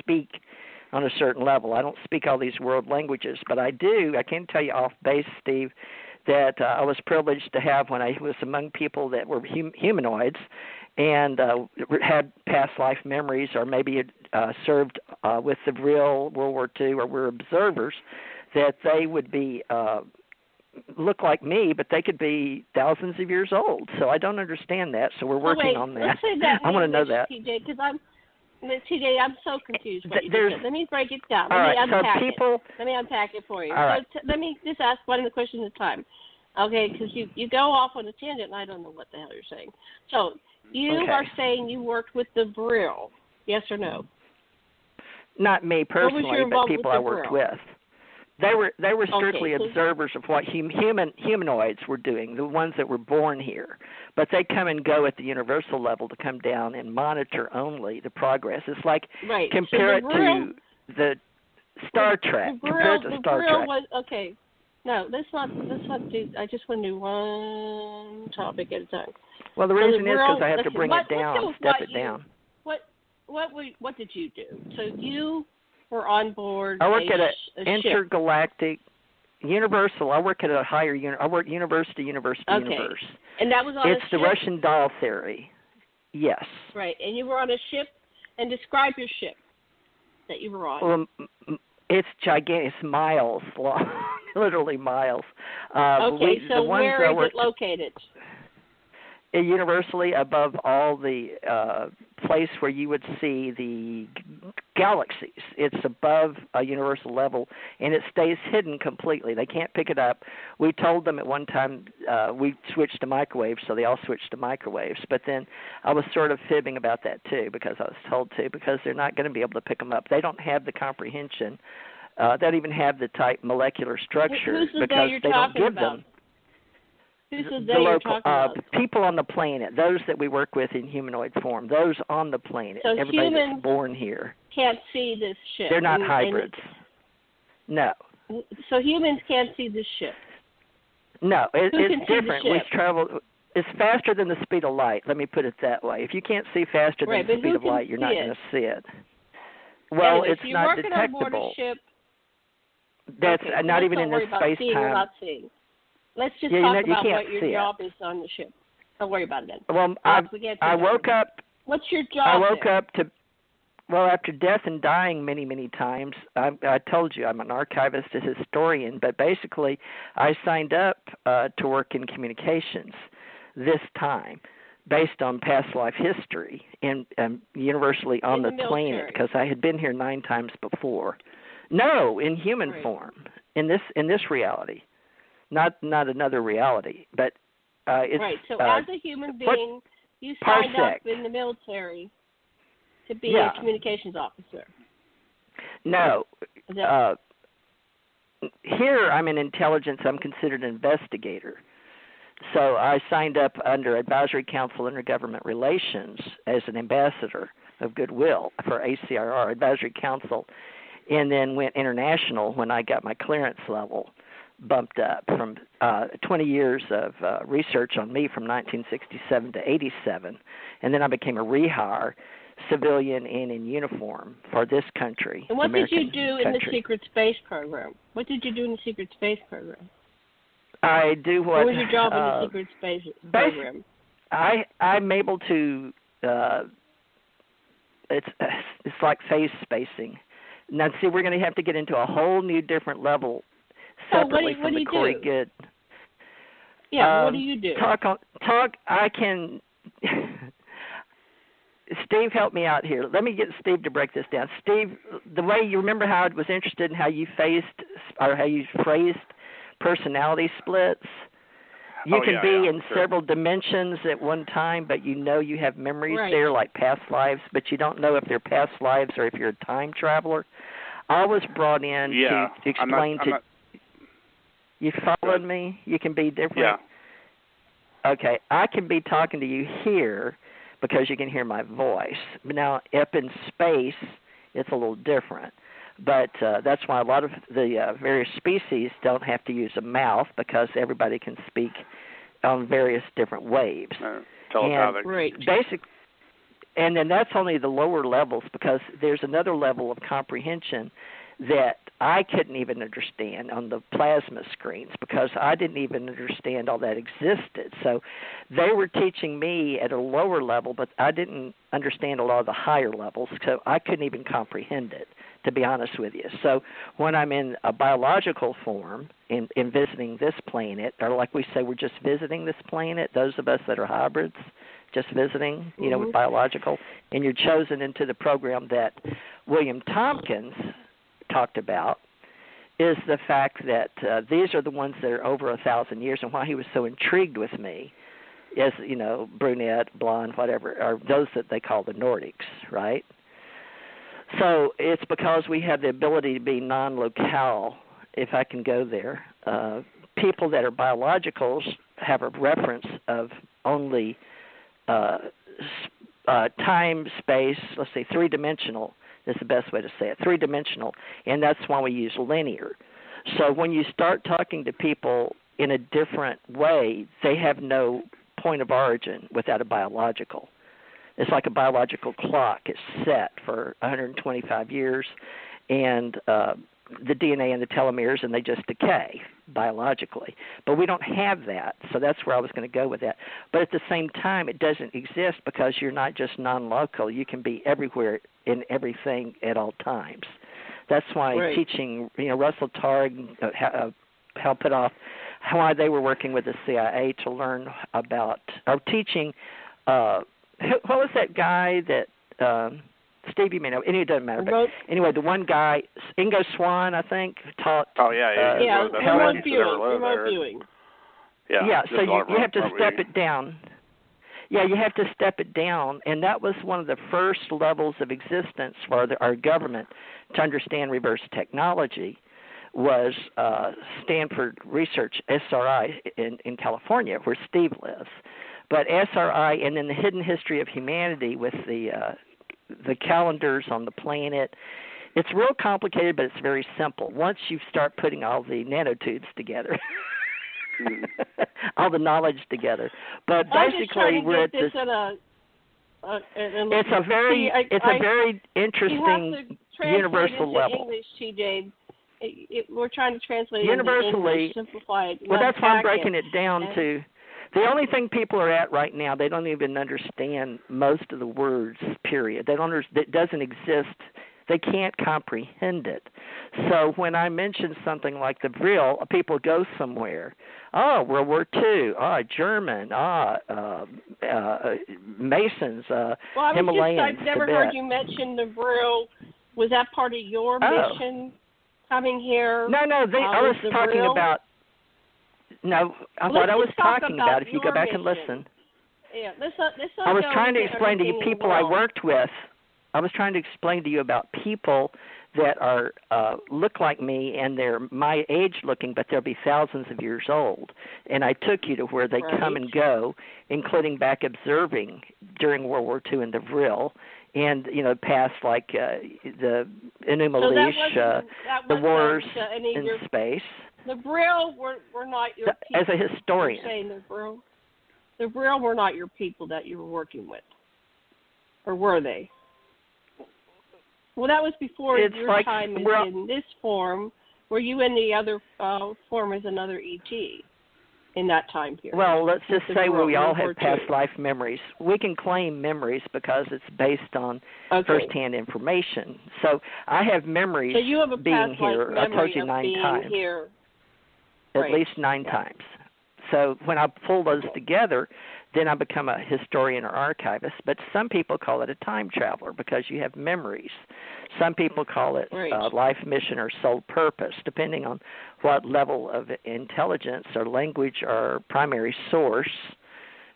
speak on a certain level. I don't speak all these world languages, but I can tell you off base, Steve, that I was privileged to have when I was among people that were humanoids and had past life memories, or maybe had served with the real World War II, or were observers, that they would be look like me, but they could be thousands of years old. So I don't understand that. So we're working on that. Let's say that I want to know that. TJ, because I'm so confused. What you just said. Let me break it down. Let me unpack it for you. All right. So let me just ask one of the questions at a time. Okay, because you go off on a tangent, and I don't know what the hell you're saying. So you are saying you worked with the Brill, yes or no? Not me personally, but people I worked with. They were strictly observers of what humanoids were doing, the ones that were born here. But they come and go at the universal level to come down and monitor only the progress. It's like compare it to the Star Trek. Compare it to Star Trek. Okay. No, let's not do. I just want to do one topic at a time. Well, the reason is because I have to bring it down, step it down. What did you do? So you were on board. I work at an ship. intergalactic universal. I work at a higher. I work universe to universe to universe. And that was on It's the Russian doll theory. Yes. Right, and you were on a ship. And describe your ship that you were on. Well, it's gigantic. It's miles long, literally miles. So where is it located? Universally above all the place where you would see the galaxies. It's above a universal level, and it stays hidden completely. They can't pick it up. We told them at one time we switched to microwaves, so they all switched to microwaves. But then I was sort of fibbing about that, too, because I was told to, because they're not going to be able to pick them up. They don't have the comprehension. They don't even have the type molecular structure because they don't give them. Who's the you're talking about? People on the planet, those that we work with in humanoid form, those on the planet, so everybody that's born here. Can't see this ship. They're not hybrids. No. So humans can't see this ship. No, it's different. We travel. It's faster than the speed of light. Let me put it that way. If you can't see faster than the speed of light, you're not going to see it. Well, anyway, it's so not detectable. On board a ship. That's not even in this space time. Let's just talk about what your job is on the ship. Don't worry about it then. Well, I woke up. What's your job? I woke up to, after death and dying many, many times. I told you I'm an archivist, a historian, but basically I signed up to work in communications this time, based on past life history and universally on the planet, because I had been here 9 times before. No, in human form, in this reality. Not another reality, but it's... Right, so as a human being, you signed up in the military to be a communications officer. No. Here I'm in intelligence. I'm considered an investigator. So I signed up under Advisory Council Intergovernment Relations as an ambassador of goodwill for ACRR, Advisory Council, and then went international when I got my clearance level bumped up from 20 years of research on me from 1967 to 87. And then I became a rehire, civilian and in uniform for this country. And what did you do in the secret space program? What did you do in the secret space program? I do what... What was your job in the secret space program? I'm able to... it's like phase spacing. Now, see, we're going to have to get into a whole new different level separately from the Corey Good. Yeah, what do you do? I can... Steve, help me out here. Let me get Steve to break this down. Steve, the way you remember how I was interested in how you phrased personality splits? You can be in several dimensions at one time, but you have memories there like past lives, but you don't know if they're past lives or if you're a time traveler. I was brought in to explain You followed me? You can be different? Yeah. Okay. I can be talking to you here because you can hear my voice. But now, up in space, it's a little different. But that's why a lot of the various species don't have to use a mouth, because everybody can speak on various different waves. Telepathic. And then that's only the lower levels, because there's another level of comprehension that I couldn't even understand on the plasma screens, because I didn't even understand all that existed. So they were teaching me at a lower level, but I didn't understand a lot of the higher levels, so I couldn't even comprehend it, to be honest with you. So when I'm in a biological form in visiting this planet, or like we say, we're just visiting this planet, those of us that are hybrids, just visiting, with biological, and you're chosen into the program that William Tompkins talked about, is the fact that these are the ones that are over 1,000 years, and why he was so intrigued with me is, brunette, blonde, whatever, are those that they call the Nordics, right? So it's because we have the ability to be non-locale, if I can go there. People that are biologicals have a reference of only time, space, let's say three-dimensional is the best way to say it, three-dimensional, and that's why we use linear. So when you start talking to people in a different way, they have no point of origin without a biological. It's like a biological clock. It's set for 125 years, and the DNA and the telomeres, and they just decay biologically. But we don't have that, so that's where I was going to go with that. But at the same time, it doesn't exist because you're not just non-local. You can be everywhere in everything at all times. That's why teaching, Russell Targ helped it off, why they were working with the CIA to learn about, or teaching, what was that guy that... Steve, you may know. It doesn't matter. But anyway, the one guy, Ingo Swann, I think, taught. Oh yeah, remote viewing. Yeah. So you have to step it down. Yeah, you have to step it down, and that was one of the first levels of existence for our government to understand reverse technology. Was Stanford Research, SRI, in California, where Steve lives. But SRI, and then the hidden history of humanity with the calendars on the planet. It's real complicated, but it's very simple. Once you start putting all the nanotubes together, all the knowledge together. But basically, we're at this. It's a very interesting universal level. English, TJ. We're trying to translate universally. Into English, simplify it. Well, that's why I'm breaking it down to. The only thing people are at right now, they don't even understand most of the words, period. They don't it doesn't exist. They can't comprehend it. So when I mention something like the Vril, people go somewhere. Oh, World War II. German. Masons. Himalayans. I've never heard you mention the Vril. Was that part of your mission coming here? No. I was talking about... No, what I was talking about, if you go back and listen. Yeah, let's I was trying to explain to you people I worked with. I was trying to explain to you about people that are look like me, and they're my age looking, but they'll be thousands of years old. And I took you to where they come and go, including back observing during World War II in the Vril, and past like the Enuma Elish, the wars in space. The Vril were not your people. As a historian. You're saying the Vril were not your people that you were working with. Or were they? Well, that was before your time in this form. Were you in the other form as another ET in that time period? Well, let's just say we all have past life memories. We can claim memories because it's based on first-hand information. So I have memories being here. I told you 9 times. Here. At least 9 times. So when I pull those together, then I become a historian or archivist. But some people call it a time traveler because you have memories. Some people call it life mission or soul purpose, depending on what level of intelligence or language or primary source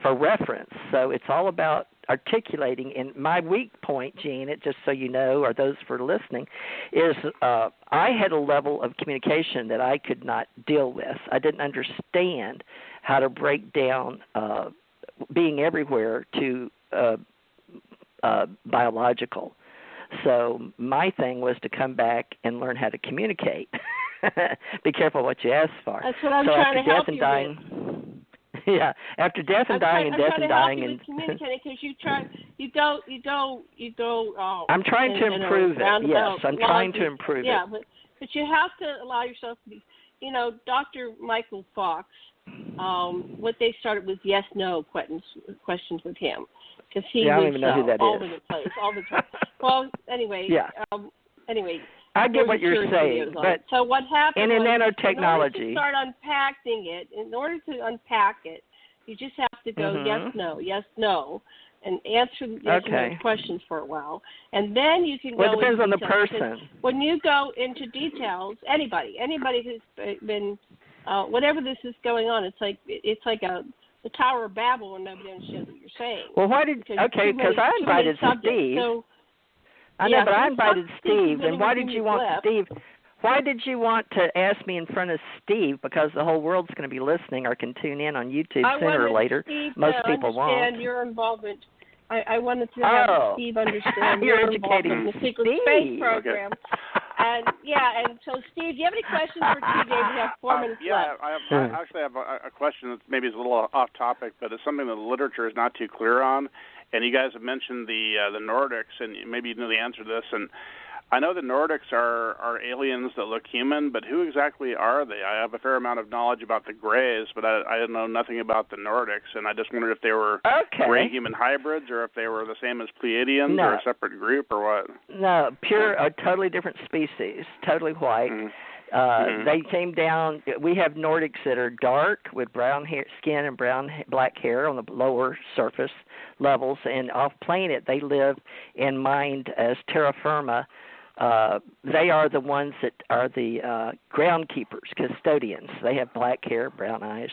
for reference. So it's all about articulating. And my weak point, Gene, just so you know, or those for listening, is I had a level of communication that I could not deal with. I didn't understand how to break down being everywhere to biological. So my thing was to come back and learn how to communicate. Be careful what you ask for. That's what I'm trying to help you Yeah, after death and dying and death and dying and communicating because you go. I'm trying to improve it. Yes, I'm trying to improve it. Yeah, but you have to allow yourself to be. Dr. Michael Fox. What they started was yes/no questions with him because he I was don't even know who that all is. over the place, all the time. Well, anyway. Yeah. Anyway. I get what you're saying, but so what happened? And in in order nanotechnology, to start unpacking it, in order to unpack it, you just have to go yes, no, and answer yes and no questions for a while, and then you can go. Well, it depends on the details, person. When you go into details, anybody who's been whatever this is going on, it's like the Tower of Babel and nobody understands what you're saying. Well, why did because I invited Steve. So, I know, but I invited Steve, and why did you want Steve? Why did you want to ask me in front of Steve? Because the whole world's going to be listening or can tune in on YouTube sooner or later. Most people won't. I wanted Steve to understand your involvement. I wanted to have Steve understand your involvement in the secret space program. And so Steve, do you have any questions for TJ? We have 4 minutes left. I actually have a question that maybe is a little off topic, but it's something that the literature is not too clear on. And you guys have mentioned the Nordics, and maybe you know the answer to this. And I know the Nordics are aliens that look human, but who exactly are they? I have a fair amount of knowledge about the Greys, but I know nothing about the Nordics, and I just wondered if they were Grey human hybrids or if they were the same as Pleiadians or a separate group or what. No, a totally different species, totally white. They came down. We have Nordics that are dark with brown skin and black hair on the lower surface levels, and off planet they live and mined as terra firma. They are the ones that are the groundkeepers, custodians. They have black hair, brown eyes,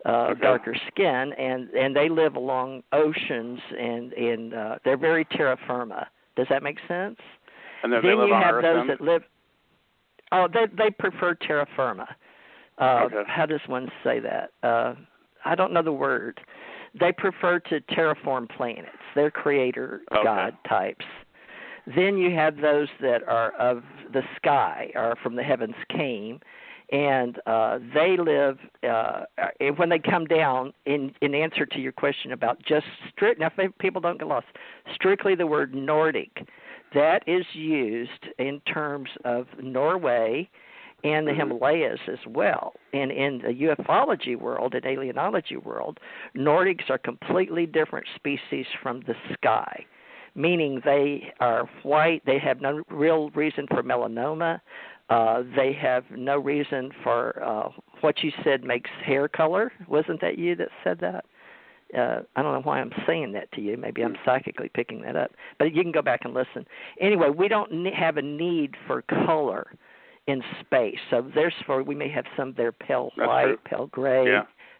darker skin, and they live along oceans, and they're very terra firma. Does that make sense? And then you have Earth, those that live. Oh, they prefer terra firma. How does one say that? I don't know the word. They prefer to terraform planets. They're creator god types. Then you have those that are of the sky, or from the heavens came, and they live, when they come down, in answer to your question about just now people don't get lost, strictly the word Nordic, that is used in terms of Norway and the Himalayas as well. And in the ufology world and alienology world, Nordics are completely different species from the sky, meaning they are white, they have no real reason for melanoma, they have no reason for what you said makes hair color. Wasn't that you that said that? I don't know why I'm saying that to you. Maybe I'm psychically picking that up. But you can go back and listen. Anyway, we don't have a need for color in space. So therefore, we may have some that are pale white, pale gray,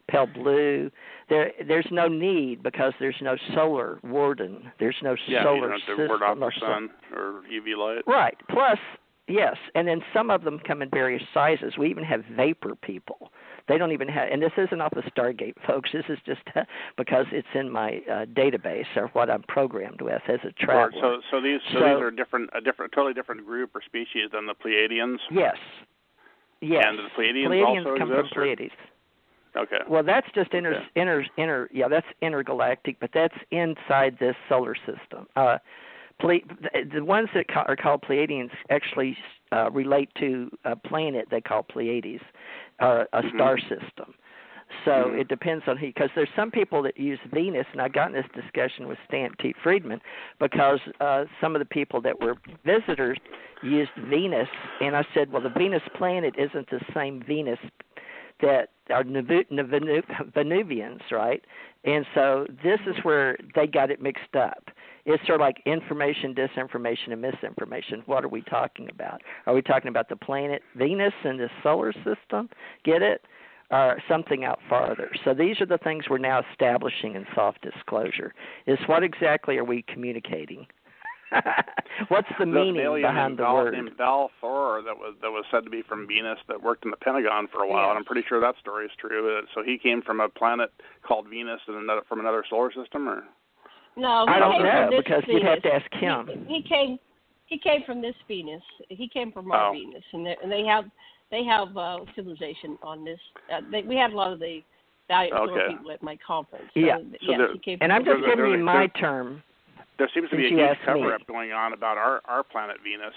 pale blue. There's no need because there's no solar warden. There's no solar system. You don't have to ward off the sun or UV light. Right. Plus, yes, and then some of them come in various sizes. We even have vapor people. They don't even have, and this isn't off the Stargate, folks. This is just because it's in my database or what I'm programmed with as a traveler. Right. So these are totally different group or species than the Pleiadians. Yes. And the Pleiadians also come exist, from Pleiades. Okay. Well, that's just that's intergalactic, but that's inside this solar system. The ones that are called Pleiadians actually relate to a planet they call Pleiades, or a star system. So it depends on who, because there's some people that use Venus, and I got in this discussion with Stan T. Friedman because some of the people that were visitors used Venus, and I said, well, the Venus planet isn't the same Venus that are Venusians, right? And so this is where they got it mixed up. It's sort of like information, disinformation, and misinformation. What are we talking about? Are we talking about the planet Venus and the solar system? Get it? Or something out farther? So these are the things we're now establishing in soft disclosure. Is what exactly are we communicating? What's the meaning behind the word? Named Val Thor that was said to be from Venus that worked in the Pentagon for a while, and I'm pretty sure that story is true. So he came from a planet called Venus from another solar system, or? No, I don't know because you'd have to ask him. He came from this Venus. He came from our Venus, and they have civilization on this. We had a lot of the valuable people at my conference. So, yeah. And I'm just giving you my term. There seems to be a huge cover-up going on about our planet Venus.